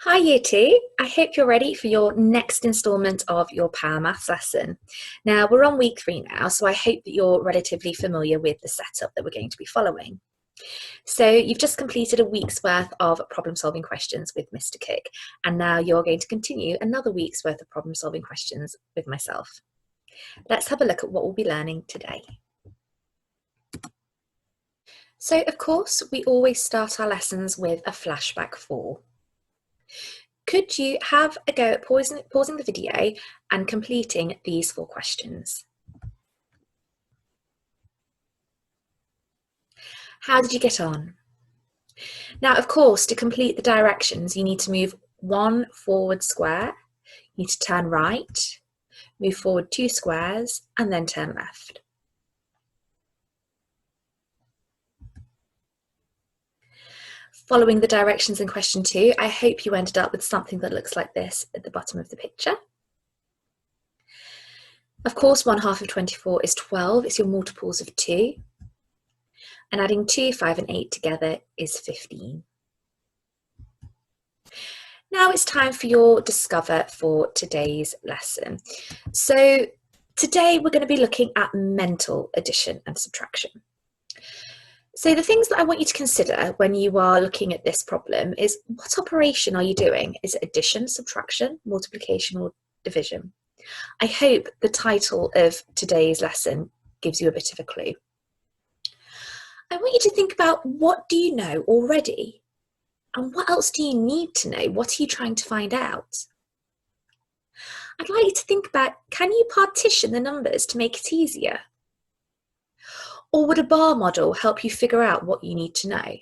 Hi Year 2, I hope you're ready for your next instalment of your Power Maths lesson. Now we're on week 3 now, so I hope that you're relatively familiar with the setup that we're going to be following. So you've just completed a week's worth of problem solving questions with Mr. Cook, and now you're going to continue another week's worth of problem solving questions with myself. Let's have a look at what we'll be learning today. So of course, we always start our lessons with a flashback 4. Could you have a go at pausing the video and completing these 4 questions? How did you get on? Now, of course, to complete the directions, you need to move 1 forward square, you need to turn right, move forward 2 squares, and then turn left. Following the directions in question 2, I hope you ended up with something that looks like this at the bottom of the picture. Of course, 1/2 of 24 is 12, it's your multiples of 2. And adding 2, 5 and 8 together is 15. Now it's time for your Discover for today's lesson. So today we're going to be looking at mental addition and subtraction. So the things that I want you to consider when you are looking at this problem is, what operation are you doing? Is it addition, subtraction, multiplication, or division? I hope the title of today's lesson gives you a bit of a clue. I want you to think about, what do you know already? And what else do you need to know? What are you trying to find out? I'd like you to think about, can you partition the numbers to make it easier? Or would a bar model help you figure out what you need to know?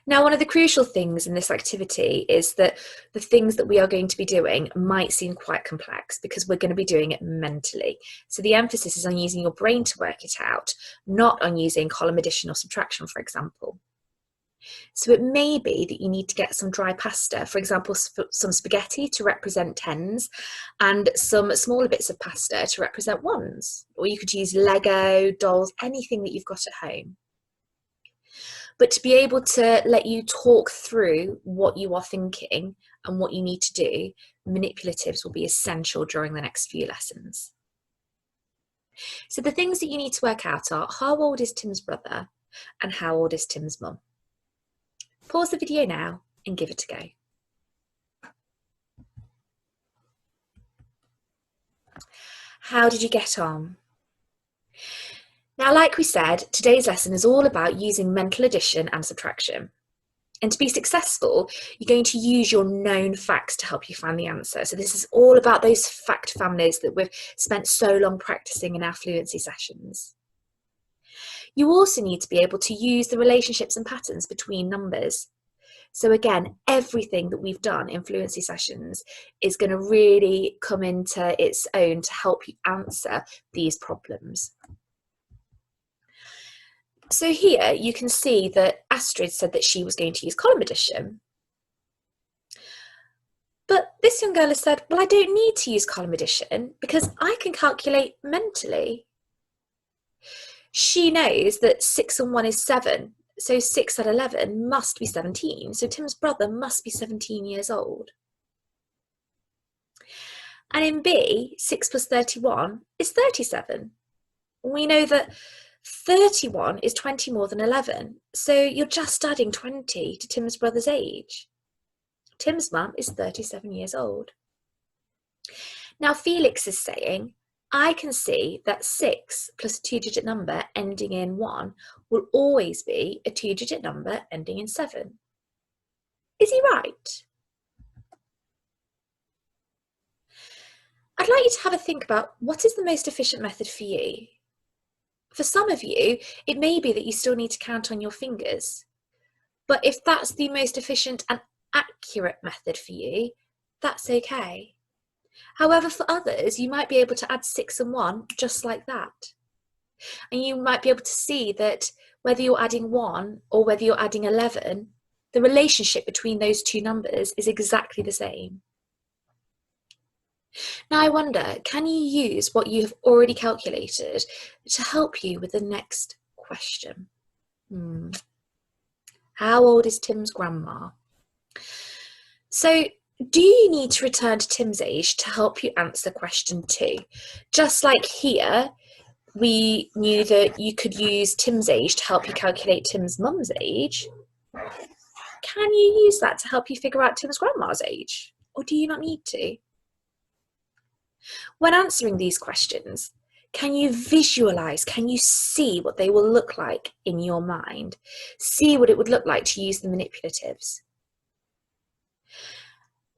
Now, one of the crucial things in this activity is that the things that we are going to be doing might seem quite complex because we're going to be doing it mentally. So the emphasis is on using your brain to work it out, not on using column addition or subtraction, for example. So it may be that you need to get some dry pasta, for example, some spaghetti to represent tens and some smaller bits of pasta to represent ones. Or you could use Lego, dolls, anything that you've got at home. But to be able to let you talk through what you are thinking and what you need to do, manipulatives will be essential during the next few lessons. So the things that you need to work out are, how old is Tim's brother and how old is Tim's mum? Pause the video now and give it a go. How did you get on? Now, like we said, today's lesson is all about using mental addition and subtraction. And to be successful, you're going to use your known facts to help you find the answer. So this is all about those fact families that we've spent so long practicing in our fluency sessions. You also need to be able to use the relationships and patterns between numbers. So again, everything that we've done in fluency sessions is going to really come into its own to help you answer these problems. So here you can see that Astrid said that she was going to use column addition. But this young girl has said, well, I don't need to use column addition because I can calculate mentally. She knows that 6 and 1 is 7. So 6 at 11 must be 17. So Tim's brother must be 17 years old. And in B, 6 plus 31 is 37. We know that 31 is 20 more than 11. So you're just adding 20 to Tim's brother's age. Tim's mum is 37 years old. Now Felix is saying, I can see that 6 plus a 2-digit number ending in 1 will always be a 2-digit number ending in 7. Is he right? I'd like you to have a think about, what is the most efficient method for you? For some of you, it may be that you still need to count on your fingers. But if that's the most efficient and accurate method for you, that's okay. However, for others, you might be able to add 6 and 1 just like that. And you might be able to see that whether you're adding 1 or whether you're adding 11, the relationship between those two numbers is exactly the same. Now I wonder, can you use what you have already calculated to help you with the next question? How old is Tim's grandma? So, do you need to return to Tim's age to help you answer question 2? Just like here, we knew that you could use Tim's age to help you calculate Tim's mum's age. Can you use that to help you figure out Tim's grandma's age? Or do you not need to? When answering these questions, can you visualize, can you see what they will look like in your mind? See what it would look like to use the manipulatives.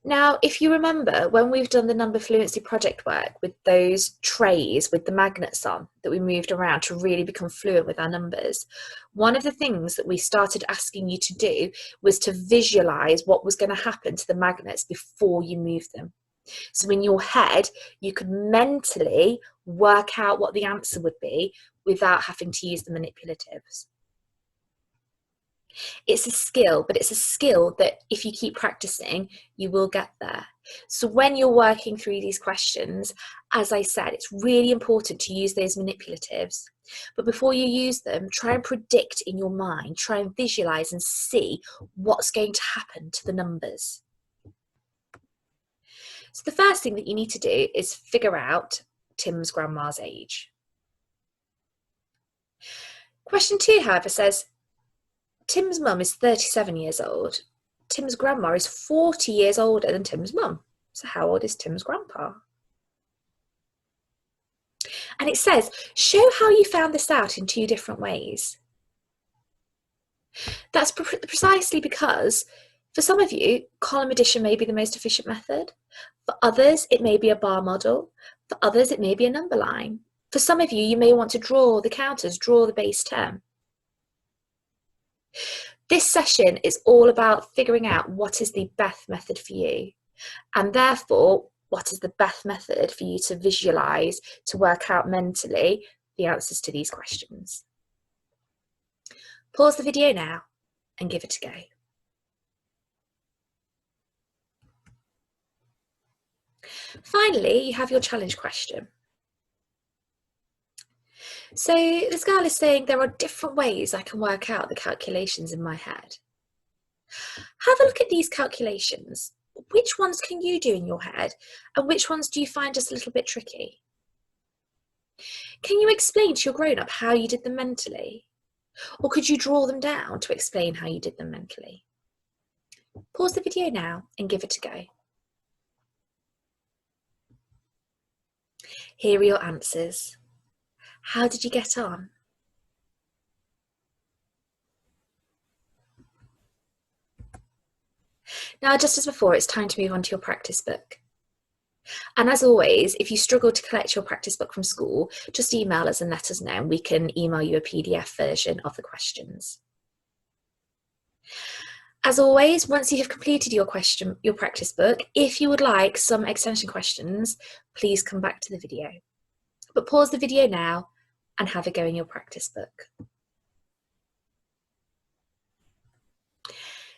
Now, if you remember, when we've done the number fluency project work with those trays with the magnets on that we moved around to really become fluent with our numbers, one of the things that we started asking you to do was to visualize what was going to happen to the magnets before you move them. So in your head, you could mentally work out what the answer would be without having to use the manipulatives. It's a skill, but it's a skill that if you keep practicing, you will get there. So when you're working through these questions, as I said, it's really important to use those manipulatives. But before you use them, try and predict in your mind, try and visualize and see what's going to happen to the numbers. So the first thing that you need to do is figure out Tim's grandma's age. Question 2, however, says, Tim's mum is 37 years old. Tim's grandma is 40 years older than Tim's mum. So how old is Tim's grandpa? And it says, show how you found this out in 2 different ways. That's precisely because for some of you, column addition may be the most efficient method. For others, it may be a bar model. For others, it may be a number line. For some of you, you may want to draw the counters, draw the base 10. This session is all about figuring out what is the best method for you, and therefore, what is the best method for you to visualize, to work out mentally the answers to these questions. Pause the video now and give it a go. Finally, you have your challenge question. So this girl is saying there are different ways I can work out the calculations in my head. Have a look at these calculations. Which ones can you do in your head, and which ones do you find just a little bit tricky? Can you explain to your grown-up how you did them mentally? Or could you draw them down to explain how you did them mentally? Pause the video now and give it a go. Here are your answers. How did you get on? Now, just as before, it's time to move on to your practice book. And as always, if you struggle to collect your practice book from school, just email us and let us know, and we can email you a PDF version of the questions. As always, once you have completed your practice book, if you would like some extension questions, please come back to the video. But pause the video now and have a go in your practice book.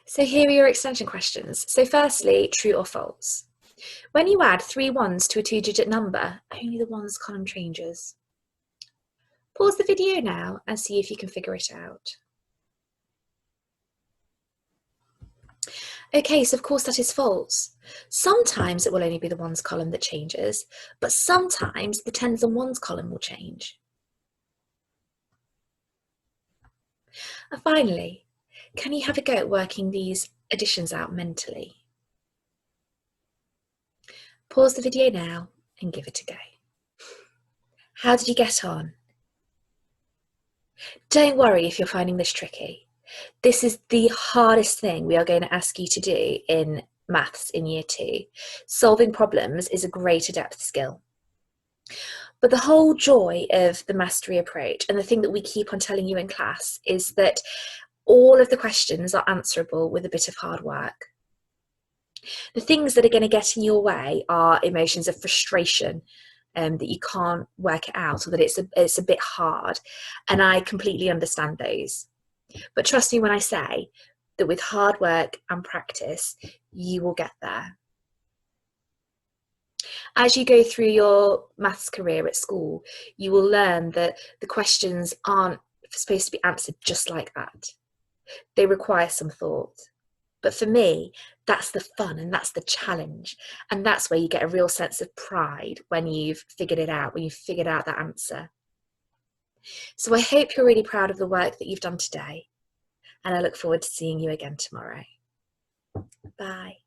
So here are your extension questions. So firstly, true or false. When you add 3 ones to a 2-digit number, only the ones column changes. Pause the video now and see if you can figure it out. Okay, so of course that is false. Sometimes it will only be the ones column that changes, but sometimes the tens and ones column will change. And finally, can you have a go at working these additions out mentally? Pause the video now and give it a go. How did you get on? Don't worry if you're finding this tricky. This is the hardest thing we are going to ask you to do in maths in year 2. Solving problems is a great adept skill. But the whole joy of the mastery approach, and the thing that we keep on telling you in class, is that all of the questions are answerable with a bit of hard work. The things that are going to get in your way are emotions of frustration, that you can't work it out, or that it's a bit hard. And I completely understand those. But trust me when I say that with hard work and practice, you will get there. As you go through your maths career at school, you will learn that the questions aren't supposed to be answered just like that. They require some thought. But for me, that's the fun and that's the challenge. And that's where you get a real sense of pride when you've figured it out, when you've figured out that answer. So I hope you're really proud of the work that you've done today. And I look forward to seeing you again tomorrow. Bye.